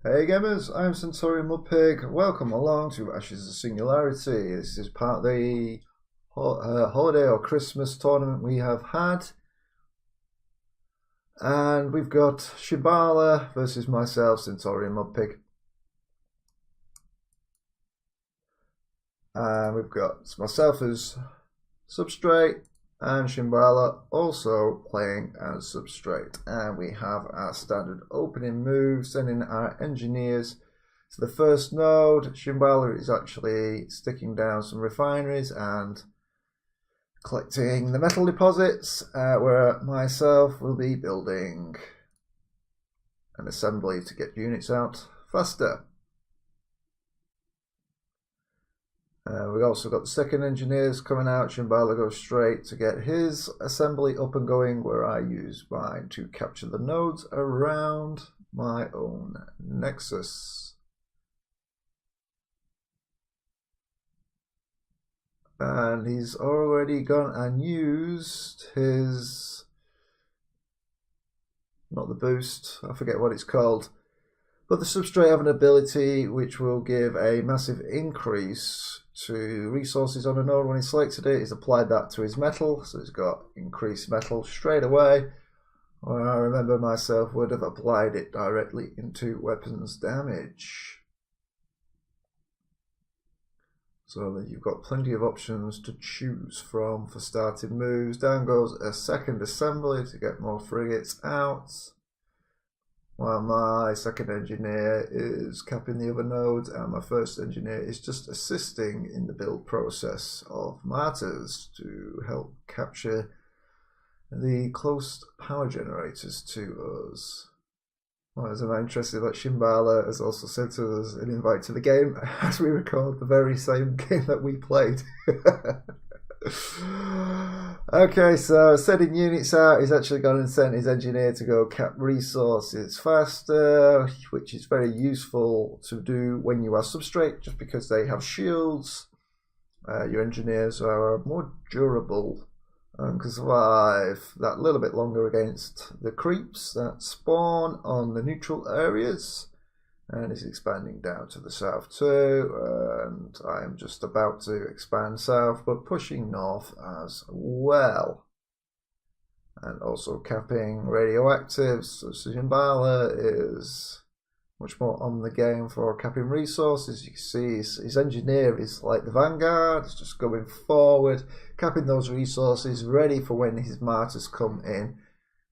Hey gamers, I'm centaurianmudpig. Welcome along to Ashes of Singularity. This is part of the holiday or Christmas tournament we have had. And we've got Shimbalama versus myself, centaurianmudpig. And we've got myself as Substrate and Shimbalama also playing as Substrate. And we have our standard opening move, sending our engineers to the first node. Shimbalama is actually sticking down some refineries and collecting the metal deposits, where myself will be building an assembly to get units out faster. We've also got the second engineers coming out. Shimbalama goes straight to get his assembly up and going, where I use mine to capture the nodes around my own nexus. And he's already gone and used his, not the boost, I forget what it's called, but the Substrate have an ability which will give a massive increase to resources on a node. When he selected it, he's applied that to his metal, so he's got increased metal straight away. When I remember myself would have applied it directly into weapons damage. So that you've got plenty of options to choose from for starting moves. Down goes a second assembly to get more frigates out, while my second engineer is capping the other nodes, and my first engineer is just assisting in the build process of martyrs to help capture the close power generators to us. Well, as I'm interested that Shimbalama has also sent us an invite to the game as we record the very same game that we played. Okay, so sending units out, he's actually gone and sent his engineer to go cap resources faster, which is very useful to do when you are Substrate, just because they have shields. Your engineers are more durable and can survive that little bit longer against the creeps that spawn on the neutral areas. And is expanding down to the south too, and I am just about to expand south, but pushing north as well. And also capping radioactives, so Shimbalama is much more on the game for capping resources. You can see his engineer is like the vanguard, it's just going forward, capping those resources, ready for when his martyrs come in,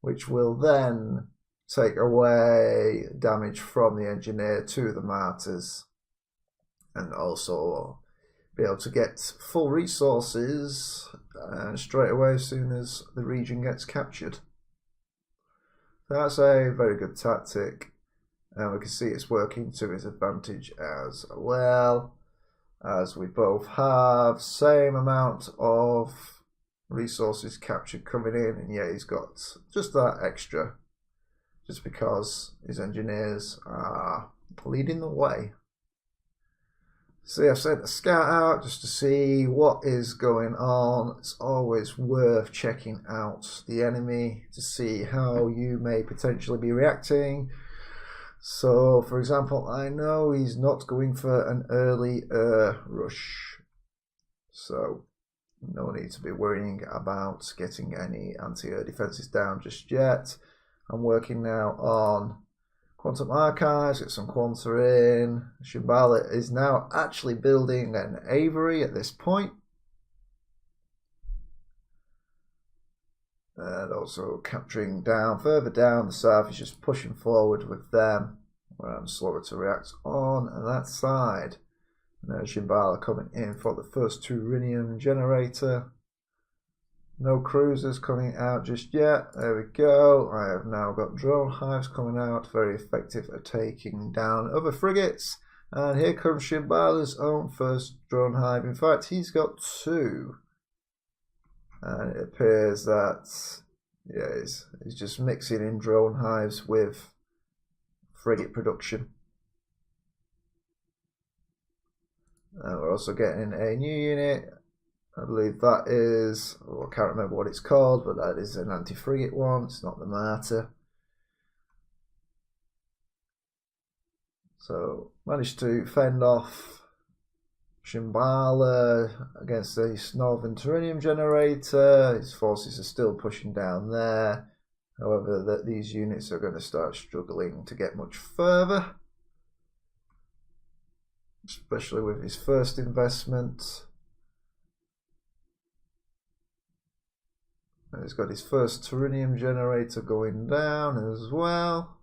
which will then take away damage from the engineer to the martyrs, and also be able to get full resources straight away as soon as the region gets captured. That's a very good tactic, and we can see it's working to his advantage as well, as we both have same amount of resources captured coming in, and yeah, he's got just that extra, just because his engineers are leading the way. See, I've sent a scout out just to see what is going on. It's always worth checking out the enemy to see how you may potentially be reacting. So, for example, I know he's not going for an early rush, so no need to be worrying about getting any anti-air defenses down just yet. I'm working now on Quantum Archives, get some Quanta in. Shimbalama is now actually building an Aviary at this point. And also capturing down, further down the south, is just pushing forward with them, where I'm slower to react on that side. Now Shimbalama coming in for the first Turanium generator. No cruisers coming out just yet. There we go. I have now got drone hives coming out, very effective at taking down other frigates. And here comes Shimbalama's own first drone hive. In fact, he's got two. And it appears that, yeah, he's just mixing in drone hives with frigate production. And we're also getting a new unit. I believe that is, I can't remember what it's called, but that is an anti-frigate one. It's not the Martyr. So managed to fend off Shimbalama against the northern Turanium generator. His forces are still pushing down there. However, these units are going to start struggling to get much further, especially with his first investment. And he's got his first Turanium generator going down as well.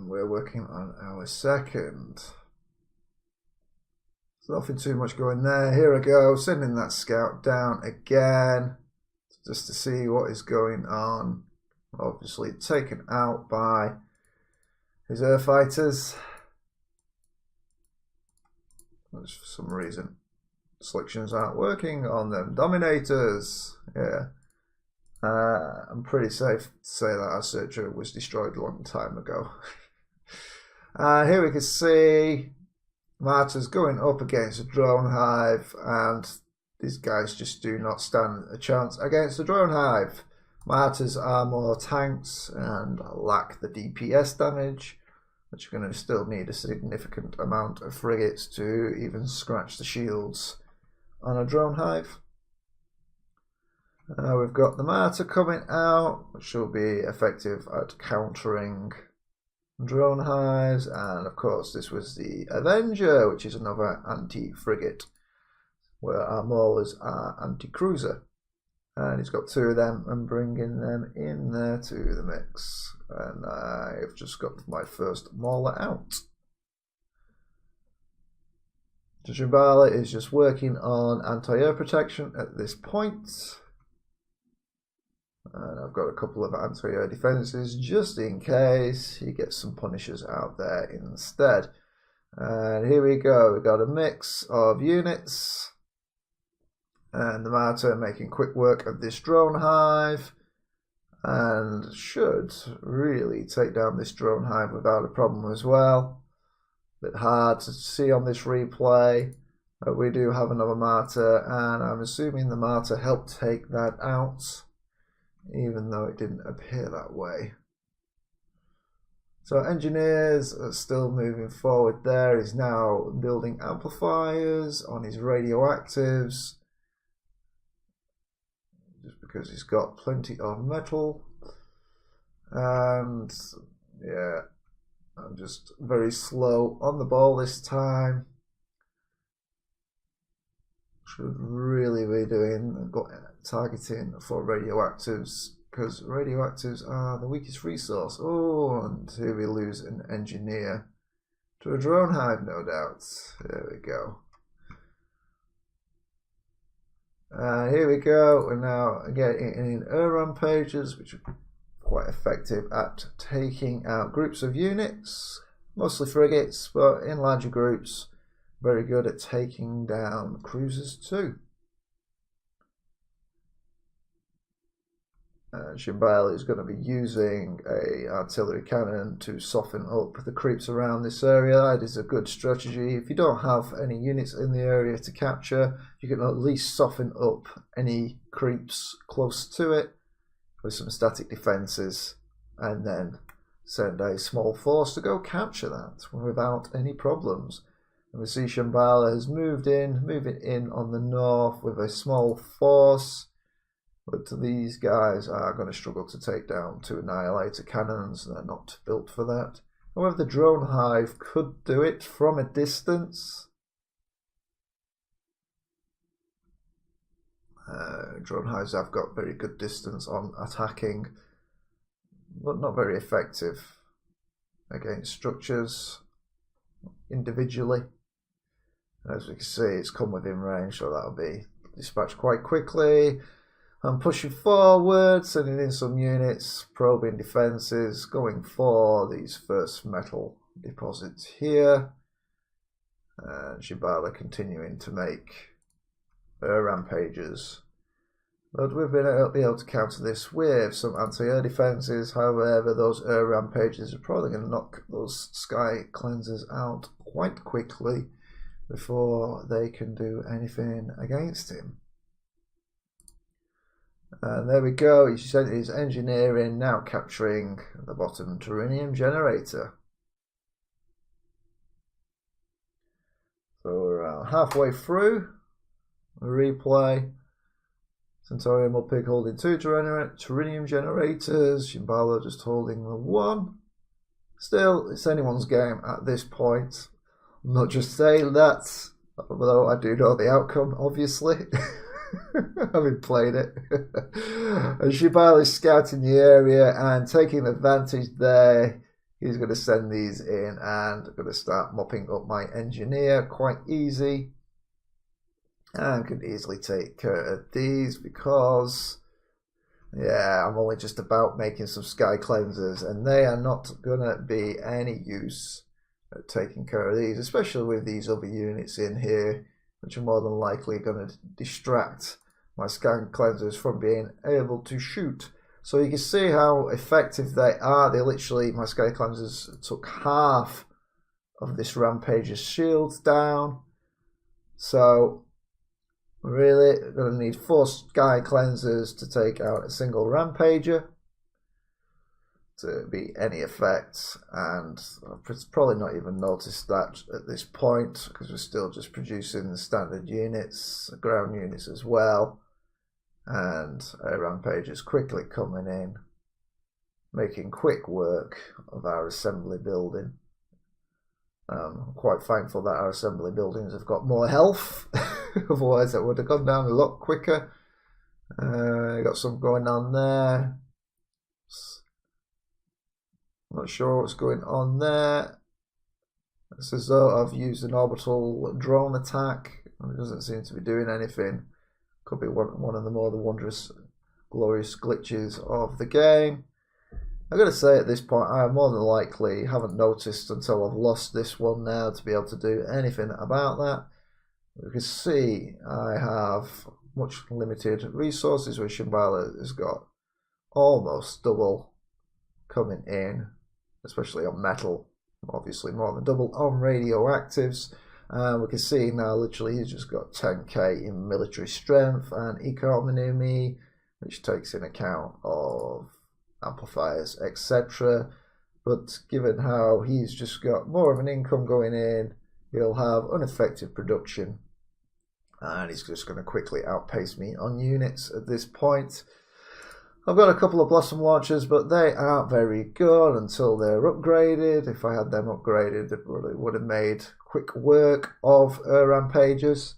We're working on our second. There's nothing too much going there. Here I go, sending that scout down again, just to see what is going on. Obviously taken out by his air fighters. For some reason, selections aren't working on them. Dominators, yeah. I'm pretty safe to say that our searcher was destroyed a long time ago. Here we can see Martyrs going up against a drone hive, and these guys just do not stand a chance against the drone hive. Martyrs are more tanks and lack the DPS damage, which are going to still need a significant amount of frigates to even scratch the shields on a drone hive. We've got the Martyr coming out, which will be effective at countering drone hives, and of course this was the Avenger, which is another anti-frigate, where our Maulers are anti-cruiser. And he's got two of them and bringing them in there to the mix. And I've just got my first Mauler out. Shimbalama is just working on anti-air protection at this point. And I've got a couple of anti-air defenses just in case he gets some punishers out there instead. And here we go, we've got a mix of units. And the Martyr making quick work of this drone hive. And should really take down this drone hive without a problem as well. A bit hard to see on this replay. But we do have another Martyr, and I'm assuming the Martyr helped take that out, even though it didn't appear that way. So engineers are still moving forward there. He's now building amplifiers on his radioactives, just because he's got plenty of metal. And yeah, I'm just very slow on the ball this time. Should really be targeting for radioactives, because radioactives are the weakest resource. Oh, and here we lose an engineer to a drone hive, no doubt. There we go. Here we go. We're now getting in air rampages, which are quite effective at taking out groups of units, mostly frigates, but in larger groups. Very good at taking down cruisers too. Shimbalama is going to be using a artillery cannon to soften up the creeps around this area. That is a good strategy. If you don't have any units in the area to capture, you can at least soften up any creeps close to it with some static defenses, and then send a small force to go capture that without any problems. And we see Shimbalama has moving in on the north with a small force, but these guys are going to struggle to take down two annihilator cannons. They're not built for that. However, the drone hive could do it from a distance. Drone hives have got very good distance on attacking, but not very effective against structures individually. As we can see, it's come within range, so that'll be dispatched quite quickly. I'm pushing forward, sending in some units, probing defenses, going for these first metal deposits here. And Shimbalama continuing to make air rampages. But we've been able to counter this with some anti-air defenses. However, those air rampages are probably going to knock those sky cleansers out quite quickly before they can do anything against him. And there we go, he sent his engineering, now capturing the bottom Turinium generator. So we're halfway through. Replay. centaurianmudpig holding 2 Turinium generators. Shimbalama just holding the 1. Still, it's anyone's game at this point. I'm not just saying that, although I do know the outcome, obviously. Having played it. And Shimbalama is scouting the area and taking advantage there. He's going to send these in and I'm going to start mopping up my engineer quite easy. And I can easily take care of these because, yeah, I'm only just about making some sky cleansers and they are not going to be any use at taking care of these, especially with these other units in here, which are more than likely going to distract my sky cleansers from being able to shoot. So you can see how effective they are. They literally, my sky cleansers took half of this rampager's shields down. So really, we're going to need 4 sky cleansers to take out a single rampager to be any effect, and I've probably not even noticed that at this point because we're still just producing the standard units, ground units as well, and a rampager's quickly coming in, making quick work of our assembly building. I'm quite thankful that our assembly buildings have got more health. Otherwise that would have gone down a lot quicker. Got some going on there. I'm not sure what's going on there. It's as though I've used an orbital drone attack. It doesn't seem to be doing anything. Could be one of the more wondrous, glorious glitches of the game. I've got to say at this point, I more than likely haven't noticed until I've lost this one now to be able to do anything about that. You can see I have much limited resources, where Shimbalama has got almost double coming in, especially on metal, obviously more than double on radioactives. We can see now literally he's just got 10k in military strength and economy, which takes in account of amplifiers, etc. But given how he's just got more of an income going in, he'll have unaffected production and he's just going to quickly outpace me on units at this point. I've got a couple of Blossom launchers, but they aren't very good until they're upgraded. If I had them upgraded, it really would have made quick work of rampages,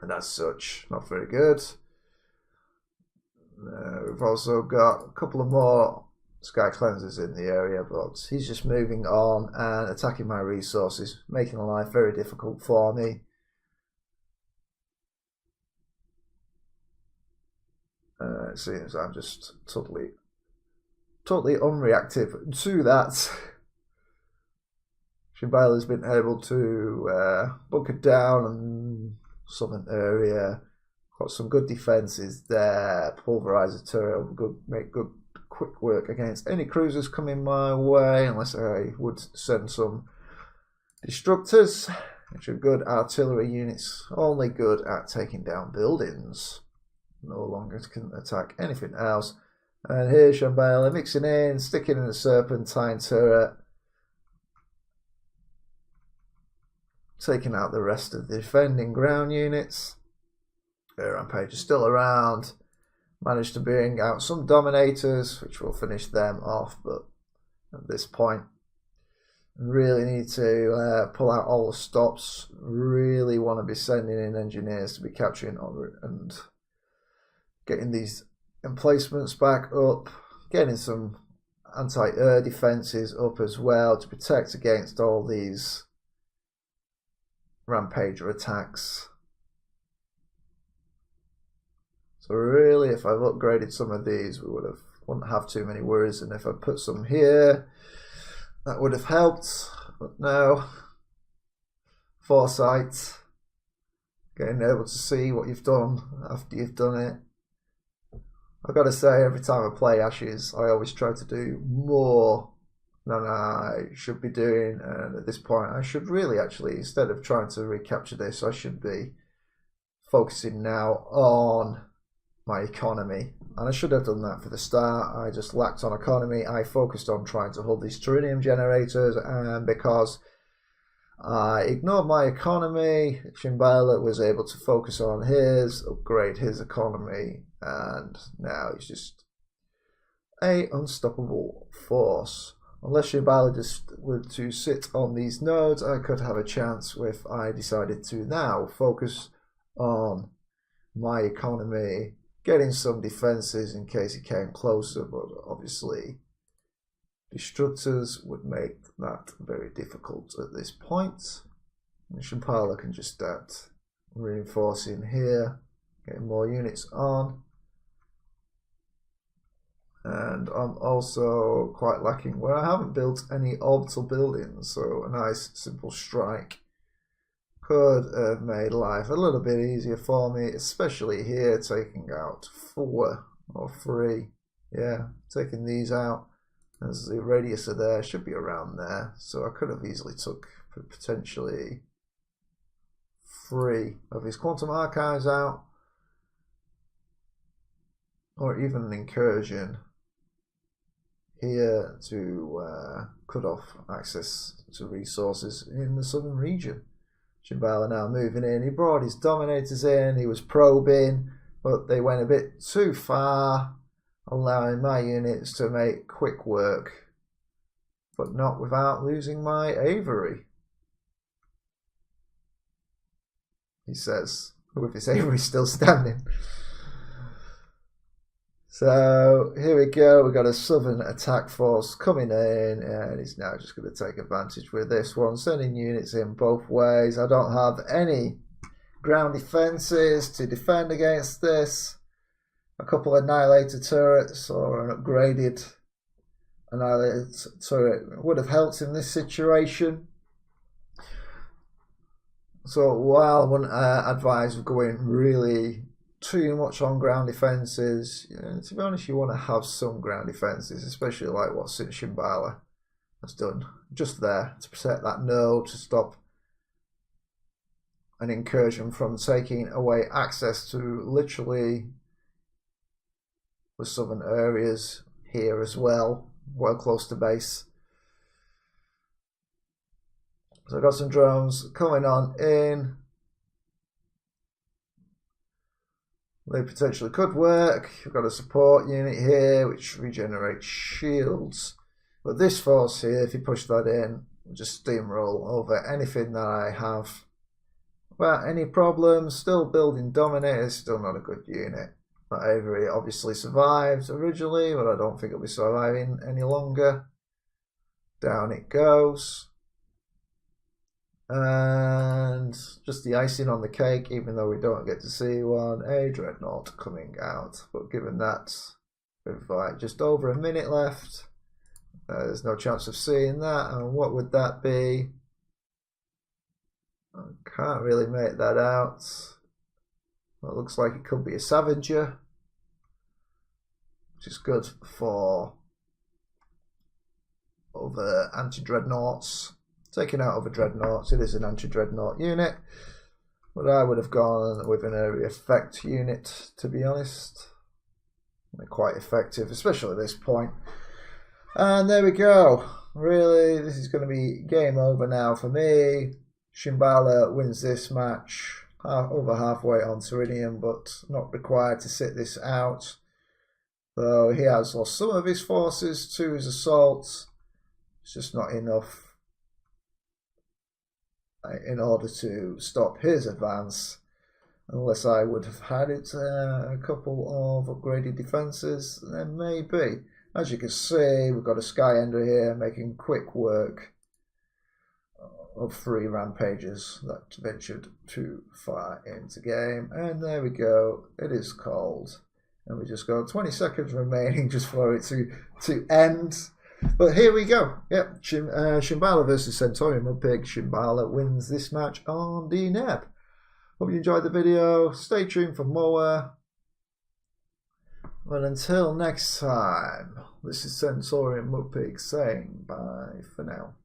and as such, not very good. We've also got a couple of more sky cleansers in the area, but he's just moving on and attacking my resources, making life very difficult for me. It seems I'm just totally unreactive to that. Shimbalama's been able to bunker down and southern area. Got some good defenses there. Pulverizer turret, make good quick work against any cruisers coming my way, unless I would send some destructors, which are good artillery units, only good at taking down buildings. No longer can attack anything else. And here's Shimbalama mixing in, sticking in the serpentine turret, taking out the rest of the defending ground units. The Rampage is still around. Managed to bring out some dominators, which will finish them off, but at this point, really need to pull out all the stops. Really want to be sending in engineers to be capturing and getting these emplacements back up, getting some anti-air defenses up as well to protect against all these rampager attacks. So really, if I've upgraded some of these, we wouldn't have too many worries, and if I put some here, that would have helped. But no, foresight, getting able to see what you've done after you've done it. I've got to say, every time I play Ashes, I always try to do more than I should be doing, and at this point I should really actually, instead of trying to recapture this, I should be focusing now on my economy. And I should have done that for the start. I just lacked on economy. I focused on trying to hold these Tellurium generators, and because I ignored my economy, Shimbalama was able to focus on his, upgrade his economy, and now he's just a unstoppable force. Unless Shimbalama just were to sit on these nodes, I could have a chance if I decided to now focus on my economy, getting some defenses in case he came closer, but obviously destructors would make that very difficult at this point. And Shimbalama can just start reinforcing here, getting more units on. And I'm also quite lacking where I haven't built any orbital buildings, so a nice simple strike could have made life a little bit easier for me, especially here, taking out 4 or 3. Yeah, taking these out. As the radius of there should be around there, so I could have easily took potentially 3 of his quantum archives out, or even an incursion here to cut off access to resources in the southern region. Shimbalama now moving in. He brought his dominators in, he was probing, but they went a bit too far, allowing my units to make quick work, but not without losing my aviary, he says, with his aviary still standing. So here we go, we've got a southern attack force coming in, and he's now just going to take advantage with this one, sending units in both ways. I don't have any ground defenses to defend against this. A couple of annihilator turrets or an upgraded annihilator turret would have helped in this situation. So while I wouldn't advise going really too much on ground defenses, to be honest, you want to have some ground defenses, especially like what Shimbalama has done just there to protect that node, to stop an incursion from taking away access to literally the southern areas here as well, well close to base. So I've got some drones coming on in. They potentially could work. We've got a support unit here which regenerates shields. But this force here, if you push that in, will just steamroll over anything that I have. Without any problems, still building dominators, still not a good unit. That aviary obviously survived originally, but I don't think it'll be surviving any longer. Down it goes. And just the icing on the cake, even though we don't get to see one, a dreadnought coming out. But given that we've just over a minute left, there's no chance of seeing that. And what would that be? I can't really make that out. It looks like it could be a Scavenger, which is good for other anti-dreadnoughts. Taking out other dreadnoughts, it is an anti-dreadnought unit, but I would have gone with an area effect unit, to be honest. They're quite effective, especially at this point. And there we go. Really, this is going to be game over now for me. Shimbalama wins this match, over halfway on Tellurium, but not required to sit this out. Though he has lost some of his forces to his assault. It's just not enough in order to stop his advance, unless I would have had it a couple of upgraded defenses, then maybe. As you can see, we've got a Skyender here making quick work of 3 rampages that ventured too far into game. And there we go, it is cold, and we just got 20 seconds remaining just for it to end. But here we go. Yep, Shimbalama versus centaurianmudpig. Shimbalama wins this match on Deneb. Hope you enjoyed the video. Stay tuned for more. Well, until next time, this is centaurianmudpig saying bye for now.